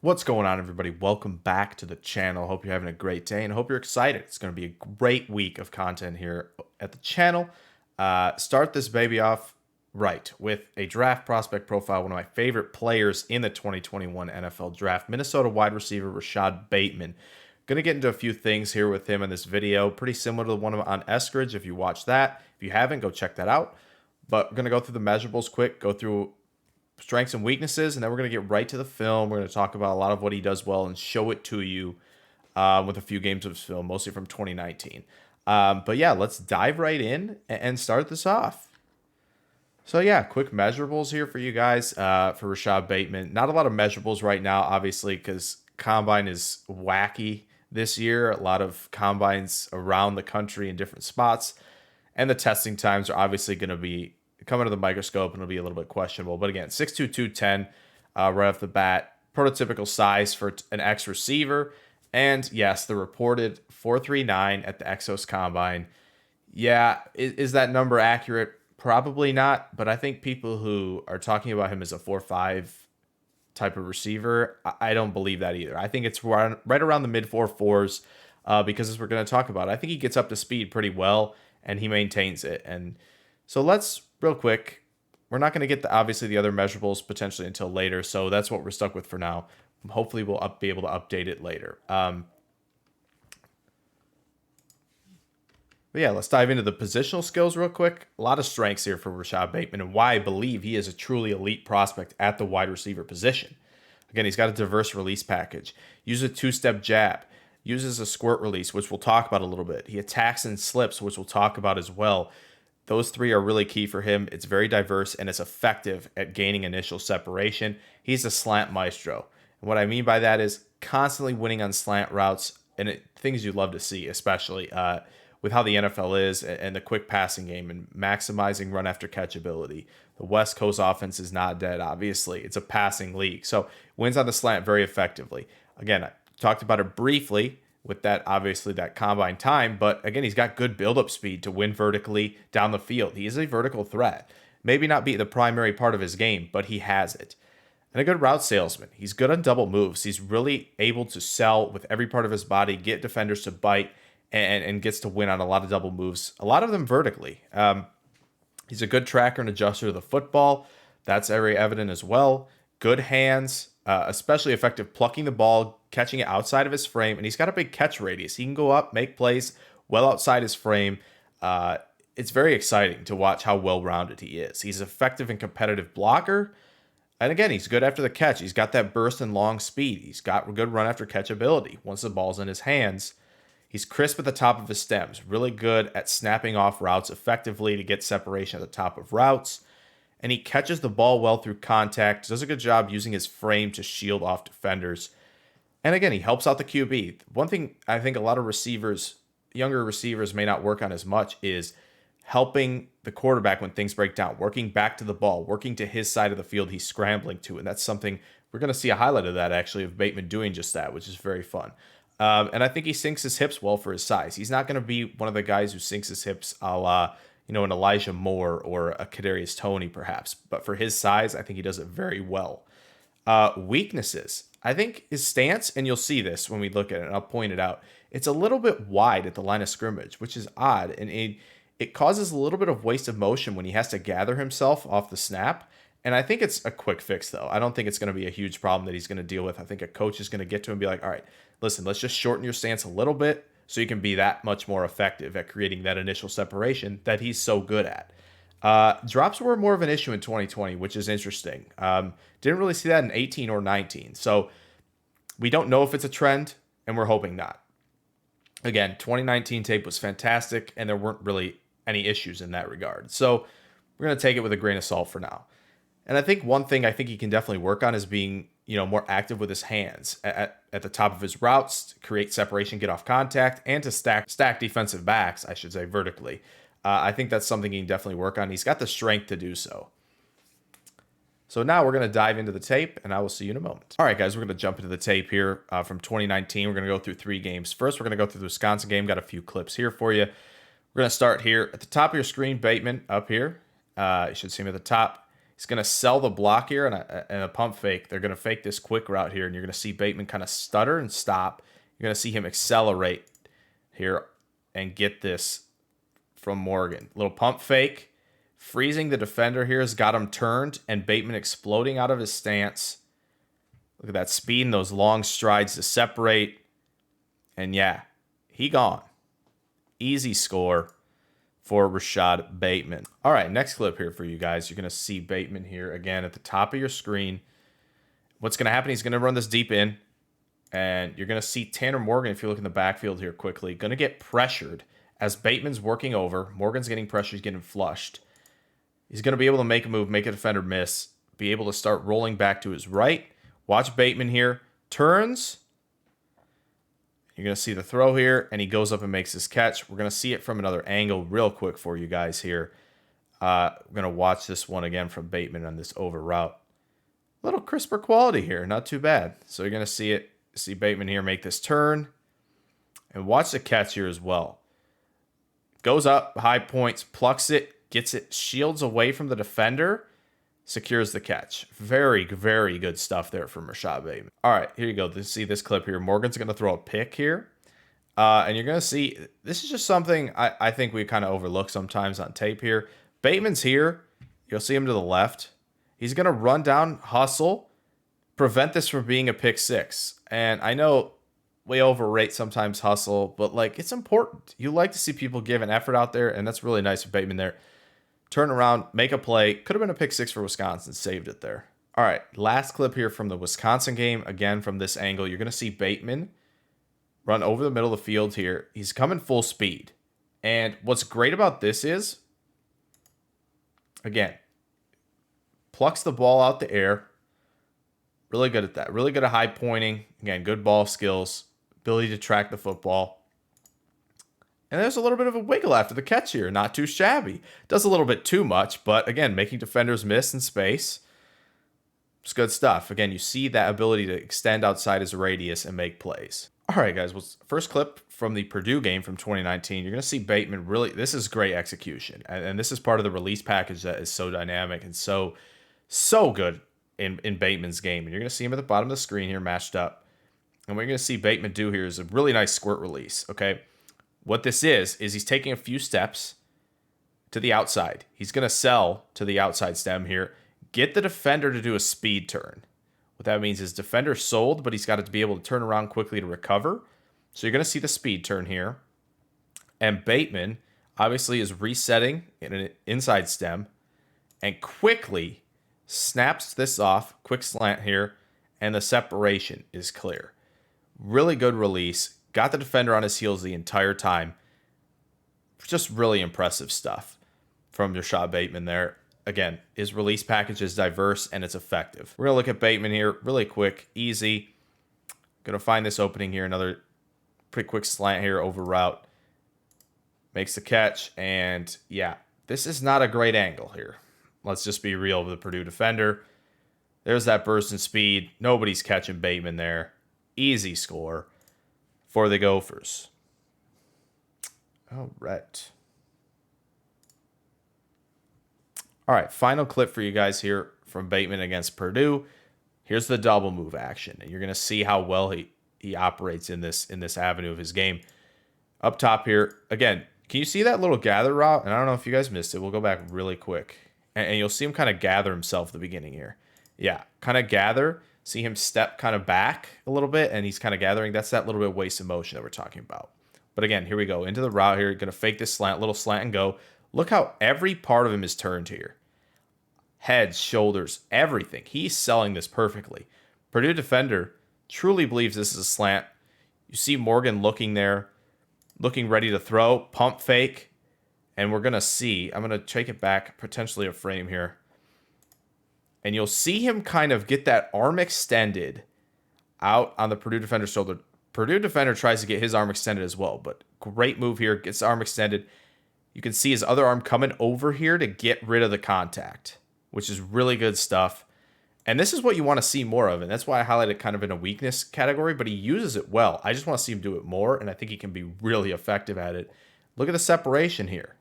What's going on, everybody? Welcome back to the channel. Hope you're having a great day and hope you're excited. It's going to be a great week of content here at the channel. Start this baby off right with a draft prospect profile, one of my favorite players in the 2021 NFL draft, Minnesota wide receiver Rashod Bateman. Going to get into a few things here with him in this video, pretty similar to the one on Eskridge if you watched that. If you haven't, go check that out. But we're going to go through the measurables quick, go through strengths and weaknesses, and then we're going to get right to the film. We're going to talk about a lot of what he does well and show it to you with a few games of his film, mostly from 2019. But yeah, let's dive right in and start this off. So yeah, quick measurables here for you guys for Rashod Bateman. Not a lot of measurables right now, obviously, because Combine is wacky this year. A lot of combines around the country in different spots, and the testing times are obviously going to be come under the microscope and it'll be a little bit questionable. But again, 6'2", 210 right off the bat. Prototypical size for an X receiver. And yes, the reported 4.39 at the Exos Combine. Yeah, is that number accurate? Probably not. But I think people who are talking about him as a 4.5 type of receiver, I don't believe that either. I think it's right around the mid 4.4s because as we're going to talk about, I think he gets up to speed pretty well and he maintains it. And so let's real quick. We're not going to get obviously the other measurables potentially until later, so that's what we're stuck with for now. Hopefully, we'll be able to update it later. But yeah, let's dive into the positional skills real quick. A lot of strengths here for Rashod Bateman and why I believe he is a truly elite prospect at the wide receiver position. Again, he's got a diverse release package. Uses a two-step jab. Uses a squirt release, which we'll talk about a little bit. He attacks and slips, which we'll talk about as well. Those three are really key for him. It's very diverse and it's effective at gaining initial separation. He's a slant maestro. And what I mean by that is constantly winning on slant routes and things you'd love to see, especially with how the NFL is and the quick passing game and maximizing run after catch ability. The West Coast offense is not dead, obviously. It's a passing league. So wins on the slant very effectively. Again, I talked about it briefly with that, obviously, that combine time. But again, he's got good build-up speed to win vertically down the field. He is a vertical threat. Maybe not be the primary part of his game, but he has it. And a good route salesman. He's good on double moves. He's really able to sell with every part of his body, get defenders to bite, and gets to win on a lot of double moves, a lot of them vertically. He's a good tracker and adjuster to the football. That's very evident as well. Good hands, especially effective plucking the ball, catching it outside of his frame, and he's got a big catch radius. He can go up, make plays well outside his frame. It's very exciting to watch how well-rounded he is. He's an effective and competitive blocker, and again, he's good after the catch. He's got that burst and long speed. He's got good run after catch ability once the ball's in his hands. He's crisp at the top of his stems, really good at snapping off routes effectively to get separation at the top of routes. And he catches the ball well through contact, does a good job using his frame to shield off defenders. And again, he helps out the QB. One thing I think a lot of receivers, younger receivers, may not work on as much is helping the quarterback when things break down, working back to the ball, working to his side of the field he's scrambling to. And that's something we're going to see a highlight of that, actually, of Bateman doing just that, which is very fun. And I think he sinks his hips well for his size. He's not going to be one of the guys who sinks his hips a la, an Elijah Moore or a Kadarius Toney, perhaps. But for his size, I think he does it very well. Weaknesses. I think his stance, and you'll see this when we look at it, and I'll point it out, it's a little bit wide at the line of scrimmage, which is odd. And it causes a little bit of waste of motion when he has to gather himself off the snap. And I think it's a quick fix, though. I don't think it's going to be a huge problem that he's going to deal with. I think a coach is going to get to him and be like, all right, listen, let's just shorten your stance a little bit so you can be that much more effective at creating that initial separation that he's so good at. Drops were more of an issue in 2020, which is interesting. Didn't really see that in 18 or 19. So we don't know if it's a trend, and we're hoping not. Again, 2019 tape was fantastic, and there weren't really any issues in that regard. So we're going to take it with a grain of salt for now. And I think one thing I think he can definitely work on is being, more active with his hands at the top of his routes, to create separation, get off contact, and to stack defensive backs, I should say, vertically. I think that's something he can definitely work on. He's got the strength to do so. So now we're going to dive into the tape, and I will see you in a moment. All right, guys, we're going to jump into the tape here from 2019. We're going to go through 3 games. First, we're going to go through the Wisconsin game. Got a few clips here for you. We're going to start here at the top of your screen, Bateman up here. You should see him at the top. He's going to sell the block here and a pump fake. They're going to fake this quick route here, and you're going to see Bateman kind of stutter and stop. You're going to see him accelerate here and get this from Morgan. Little pump fake. Freezing the defender here has got him turned, and Bateman exploding out of his stance. Look at that speed and those long strides to separate. And yeah, he gone. Easy score for Rashod Bateman. All right, next clip here for you guys. You're going to see Bateman here again at the top of your screen. What's going to happen, he's going to run this deep in, and you're going to see Tanner Morgan, if you look in the backfield here quickly, going to get pressured as Bateman's working over. Morgan's getting pressured, he's getting flushed. He's going to be able to make a move, make a defender miss, be able to start rolling back to his right. Watch Bateman here, turns. You're going to see the throw here, and he goes up and makes his catch. We're going to see it from another angle real quick for you guys here. We're going to watch this one again from Bateman on this over route. A little crisper quality here, not too bad. So you're going to see Bateman here make this turn. And watch the catch here as well. Goes up, high points, plucks it, gets it, shields away from the defender, secures the catch. Very, very good stuff there from Rashod Bateman. All right, here you go. See this clip here. Morgan's going to throw a pick here. And you're going to see, this is just something I think we kind of overlook sometimes on tape here. Bateman's here. You'll see him to the left. He's going to run down, hustle, prevent this from being a pick six. And I know we overrate sometimes hustle, but like it's important. You like to see people give an effort out there, and that's really nice of Bateman there. Turn around, make a play. Could have been a pick six for Wisconsin. Saved it there. All right, last clip here from the Wisconsin game. Again, from this angle, you're going to see Bateman run over the middle of the field here. He's coming full speed. And what's great about this is, again, plucks the ball out the air. Really good at that. Really good at high pointing. Again, good ball skills. Ability to track the football. And there's a little bit of a wiggle after the catch here. Not too shabby. Does a little bit too much, but again, making defenders miss in space. It's good stuff. Again, you see that ability to extend outside his radius and make plays. All right, guys. Well, first clip from the Purdue game from 2019. You're going to see Bateman really, this is great execution. And this is part of the release package that is so dynamic and so good in Bateman's game. And you're going to see him at the bottom of the screen here matched up. And what you're going to see Bateman do here is a really nice squirt release, okay? What this is he's taking a few steps to the outside. He's going to sell to the outside stem here. Get the defender to do a speed turn. What that means is defender sold, but he's got to be able to turn around quickly to recover. So you're going to see the speed turn here. And Bateman obviously is resetting in an inside stem and quickly snaps this off. Quick slant here. And the separation is clear. Really good release. Got the defender on his heels the entire time. Just really impressive stuff from Rashod Bateman there. Again, his release package is diverse and it's effective. We're going to look at Bateman here really quick, easy. Going to find this opening here. Another pretty quick slant here over route. Makes the catch. And yeah, this is not a great angle here. Let's just be real with the Purdue defender. There's that burst in speed. Nobody's catching Bateman there. Easy score for the Gophers. All right. All right, final clip for you guys here from Bateman against Purdue. Here's the double move action. And you're going to see how well he operates in this avenue of his game. Up top here, again, can you see that little gather route? And I don't know if you guys missed it. We'll go back really quick. And you'll see him kind of gather himself at the beginning here. Yeah, kind of gather. See him step kind of back a little bit, and he's kind of gathering. That's that little bit of wasted motion that we're talking about. But again, here we go. Into the route here. Going to fake this slant, little slant and go. Look how every part of him is turned here. Heads, shoulders, everything. He's selling this perfectly. Purdue defender truly believes this is a slant. You see Morgan looking there, looking ready to throw. Pump fake. And we're going to see. I'm going to take it back, potentially a frame here. And you'll see him kind of get that arm extended out on the Purdue defender's shoulder. Purdue defender tries to get his arm extended as well, but great move here. Gets the arm extended. You can see his other arm coming over here to get rid of the contact, which is really good stuff. And this is what you want to see more of, and that's why I highlight it kind of in a weakness category, but he uses it well. I just want to see him do it more, and I think he can be really effective at it. Look at the separation here.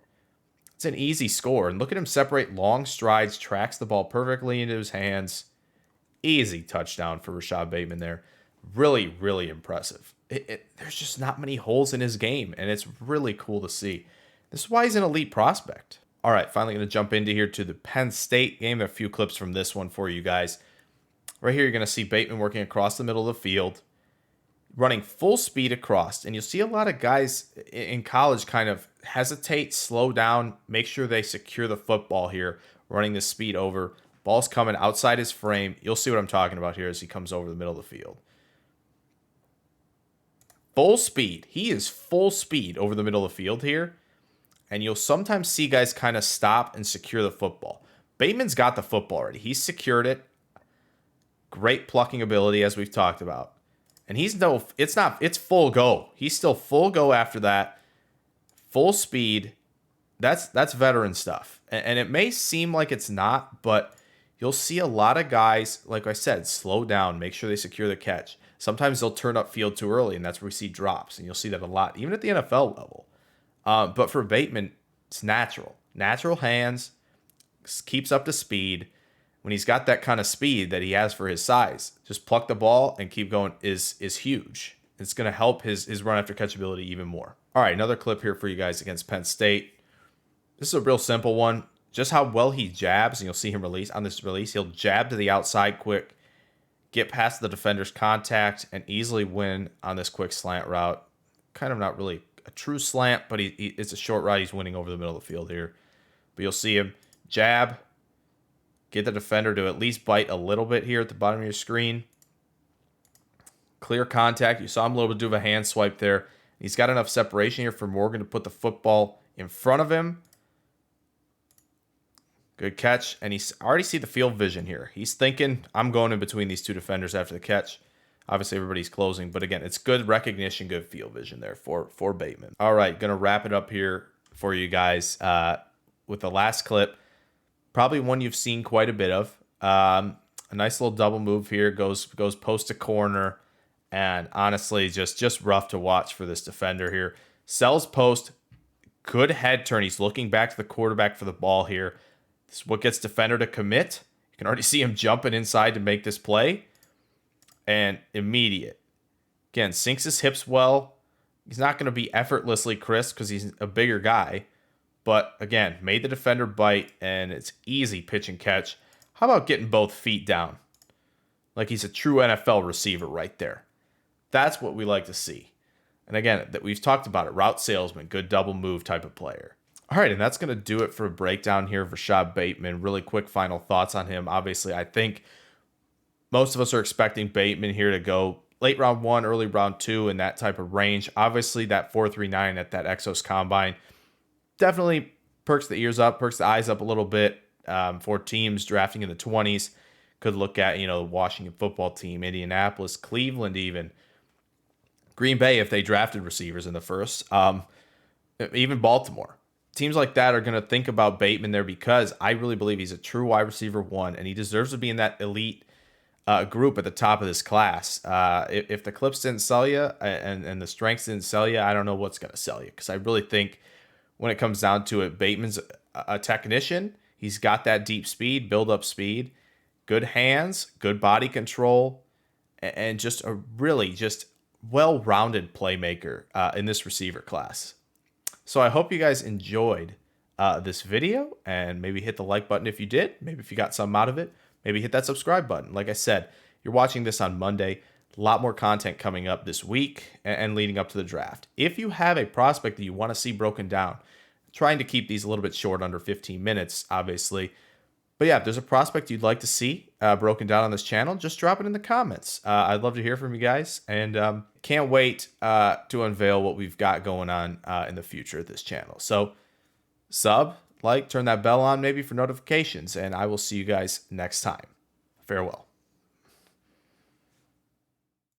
It's an easy score. And look at him separate long strides, tracks the ball perfectly into his hands. Easy touchdown for Rashod Bateman there. Really, really impressive. There's just not many holes in his game, and it's really cool to see. This is why he's an elite prospect. All right, finally going to jump into here to the Penn State game. A few clips from this one for you guys. Right here, you're going to see Bateman working across the middle of the field, running full speed across. And you'll see a lot of guys in college kind of hesitate, slow down, make sure they secure the football here, running this speed over. Ball's coming outside his frame. You'll see what I'm talking about here as he comes over the middle of the field. Full speed. He is full speed over the middle of the field here. And you'll sometimes see guys kind of stop and secure the football. Bateman's got the football already. He's secured it. Great plucking ability, as we've talked about. And it's full go. He's still full go after that. Full speed. That's veteran stuff. And it may seem like it's not, but you'll see a lot of guys, like I said, slow down, make sure they secure the catch. Sometimes they'll turn up field too early, and that's where we see drops. And you'll see that a lot, even at the NFL level. But for Bateman, it's natural. Natural hands, keeps up to speed. When he's got that kind of speed that he has for his size, just pluck the ball and keep going is huge. It's going to help his run after catch ability even more. All right, another clip here for you guys against Penn State. This is a real simple one. Just how well he jabs, and you'll see him release on this release. He'll jab to the outside quick, get past the defender's contact, and easily win on this quick slant route. Kind of not really a true slant, but it's a short route. He's winning over the middle of the field here. But you'll see him jab, get the defender to at least bite a little bit here at the bottom of your screen. Clear contact. You saw him a little bit do a hand swipe there. He's got enough separation here for Morgan to put the football in front of him. Good catch. And he's already see the field vision here. He's thinking, I'm going in between these two defenders after the catch. Obviously, everybody's closing. But again, it's good recognition, good field vision there for Bateman. All right, going to wrap it up here for you guys with the last clip. Probably one you've seen quite a bit of. A nice little double move here. Goes post to corner. And honestly, just rough to watch for this defender here. Sells post. Good head turn. He's looking back to the quarterback for the ball here. This is what gets defender to commit. You can already see him jumping inside to make this play. And immediate. Again, sinks his hips well. He's not going to be effortlessly crisp because he's a bigger guy. But again, made the defender bite, and it's easy pitch and catch. How about getting both feet down? Like he's a true NFL receiver right there. That's what we like to see. And again, that we've talked about it. Route salesman, good double move type of player. All right, and that's going to do it for a breakdown here of Rashod Bateman. Really quick final thoughts on him. Obviously, I think most of us are expecting Bateman here to go late round 1, early round 2 in that type of range. Obviously, that 4.39 at that Exos Combine definitely perks the ears up, perks the eyes up a little bit for teams drafting in the 20s. Could look at, the Washington football team, Indianapolis, Cleveland even. Green Bay if they drafted receivers in the first. Even Baltimore. Teams like that are going to think about Bateman there because I really believe he's a true wide receiver 1, and he deserves to be in that elite group at the top of this class. If the clips didn't sell you and the strengths didn't sell you, I don't know what's going to sell you because I really think when it comes down to it, Bateman's a technician. He's got that deep speed, build-up speed, good hands, good body control, and just a really just well-rounded playmaker in this receiver class. So I hope you guys enjoyed this video, and maybe hit the like button if you did. Maybe if you got something out of it, maybe hit that subscribe button. Like I said, you're watching this on Monday. A lot more content coming up this week and leading up to the draft. If you have a prospect that you want to see broken down, trying to keep these a little bit short, under 15 minutes, obviously. But yeah, if there's a prospect you'd like to see broken down on this channel, just drop it in the comments. I'd love to hear from you guys, and can't wait to unveil what we've got going on in the future of this channel. So sub, like, turn that bell on maybe for notifications, and I will see you guys next time. Farewell.